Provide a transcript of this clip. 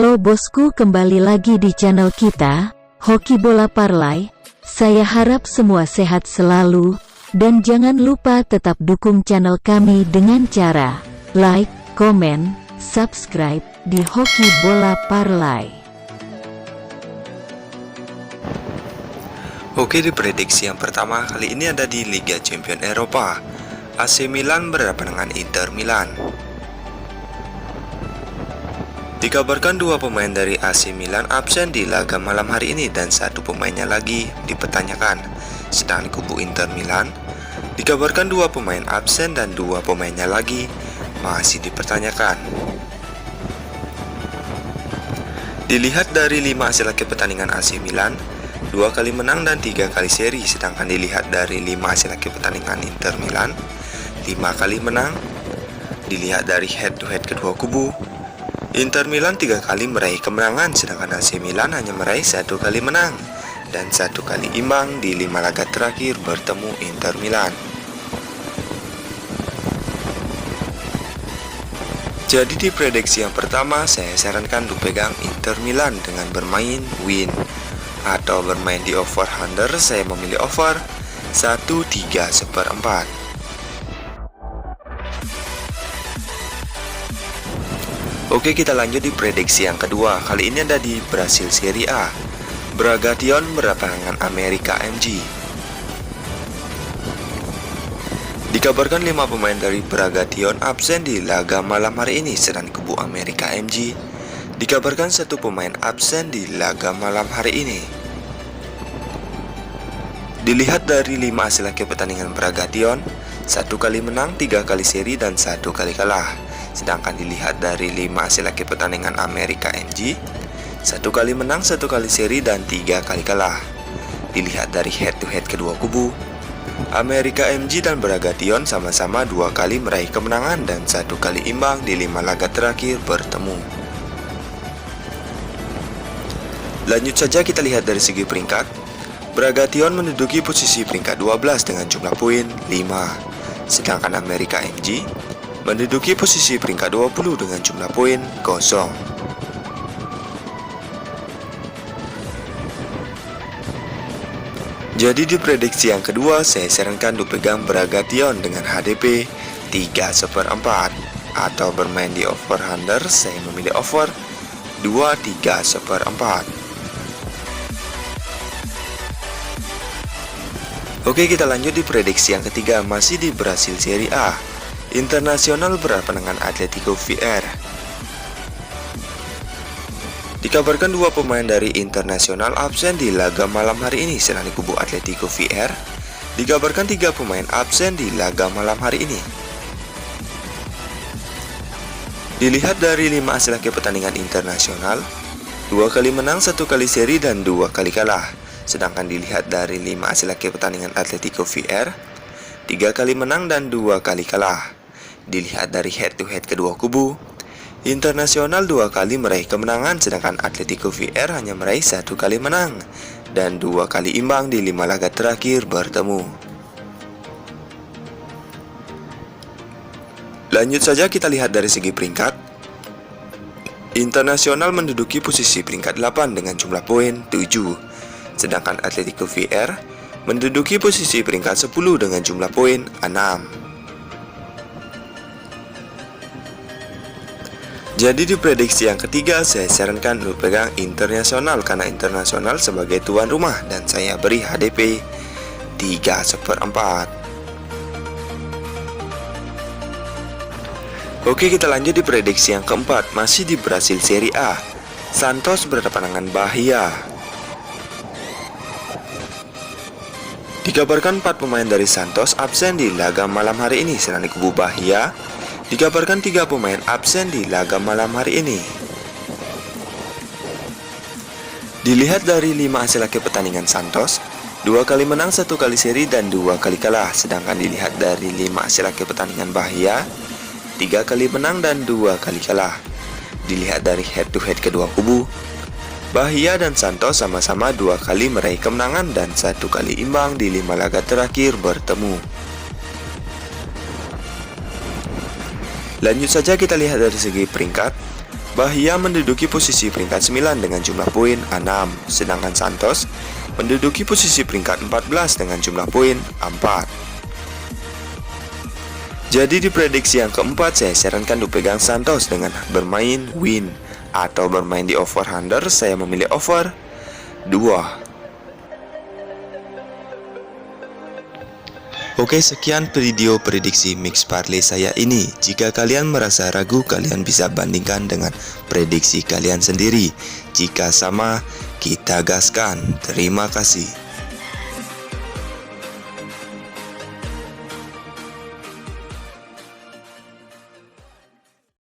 Halo bosku, kembali lagi di channel kita, Hoki Bola Parlay. Saya harap semua sehat selalu, dan jangan lupa tetap dukung channel kami dengan cara like, komen, subscribe di Hoki Bola Parlay. Oke, di prediksi yang pertama kali ini ada di Liga Champions Eropa. AC Milan berhadapan dengan Inter Milan. Dikabarkan dua pemain dari AC Milan absen di laga malam hari ini dan satu pemainnya lagi dipertanyakan. Sedang di kubu Inter Milan, dikabarkan dua pemain absen dan dua pemainnya lagi masih dipertanyakan. Dilihat dari 5 hasil akhir pertandingan AC Milan, 2 kali menang dan 3 kali seri. Sedangkan dilihat dari 5 hasil akhir pertandingan Inter Milan, 5 kali menang. Dilihat dari head to head kedua kubu, Inter Milan 3 kali meraih kemenangan, sedangkan AC Milan hanya meraih 1 kali menang dan 1 kali imbang di 5 laga terakhir bertemu Inter Milan. Jadi di prediksi yang pertama, saya sarankan untuk pegang Inter Milan dengan bermain win atau bermain di over under. Saya memilih over 1/3/4. Oke, kita lanjut di prediksi yang kedua. Kali ini ada di Brasil Serie A. Bragation berhadapan dengan America MG. Dikabarkan 5 pemain dari Bragation absen di laga malam hari ini, sedang di kubu America MG dikabarkan 1 pemain absen di laga malam hari ini. Dilihat dari 5 hasil akhir pertandingan Bragation, 1 kali menang, 3 kali seri dan 1 kali kalah. Sedangkan dilihat dari 5 hasil akhir pertandingan America MG, 1 kali menang, 1 kali seri dan 3 kali kalah. Dilihat dari head to head kedua kubu, America MG dan Bragation sama-sama 2 kali meraih kemenangan dan 1 kali imbang di 5 laga terakhir bertemu. Lanjut saja kita lihat dari segi peringkat. Bragation menduduki posisi peringkat 12 dengan jumlah poin 5. Sedangkan America MG menduduki posisi peringkat 20 dengan jumlah poin 0. Jadi di prediksi yang kedua, saya sarankan untuk pegang Bragation dengan HDP 3/4 atau bermain di over under. Saya memilih over 2/3/4. Oke, kita lanjut di prediksi yang ketiga, masih di Brasil Serie A. Internasional berhadapan dengan Atletico VR. Dikabarkan 2 pemain dari Internasional absen di laga malam hari ini, sedang di kubu Atletico VR dikabarkan 3 pemain absen di laga malam hari ini. Dilihat dari 5 hasil akhir pertandingan Internasional, 2 kali menang, 1 kali seri dan 2 kali kalah. Sedangkan dilihat dari 5 hasil akhir pertandingan Atletico VR, 3 kali menang dan 2 kali kalah. Dilihat dari head to head kedua kubu, Internasional 2 kali meraih kemenangan, sedangkan Atletico VR hanya meraih 1 kali menang dan 2 kali imbang di 5 laga terakhir bertemu. Lanjut saja kita lihat dari segi peringkat. Internasional menduduki posisi peringkat 8 dengan jumlah poin 7. Sedangkan Atletico VR menduduki posisi peringkat 10 dengan jumlah poin 6. Jadi di prediksi yang ketiga, saya sarankan untuk pegang Internasional karena Internasional sebagai tuan rumah dan saya beri HDP 3/4. Oke, kita lanjut di prediksi yang keempat, masih di Brasil Serie A. Santos berhadapan dengan Bahia. Dikabarkan 4 pemain dari Santos absen di laga malam hari ini, sedang di kubu Bahia dikabarkan 3 pemain absen di laga malam hari ini. Dilihat dari 5 hasil akhir pertandingan Santos, 2 kali menang, 1 kali seri dan 2 kali kalah. Sedangkan dilihat dari 5 hasil akhir pertandingan Bahia, 3 kali menang dan 2 kali kalah. Dilihat dari head to head kedua kubu, Bahia dan Santos sama-sama 2 kali meraih kemenangan dan 1 kali imbang di 5 laga terakhir bertemu. Lanjut saja kita lihat dari segi peringkat. Bahia menduduki posisi peringkat 9 dengan jumlah poin 6, sedangkan Santos menduduki posisi peringkat 14 dengan jumlah poin 4. Jadi di prediksi yang keempat, saya sarankan untuk pegang Santos dengan bermain win atau bermain di over under. Saya memilih over 2. Oke, sekian video prediksi mix parlay saya ini. Jika kalian merasa ragu, kalian bisa bandingkan dengan prediksi kalian sendiri. Jika sama, kita gaskan. Terima kasih.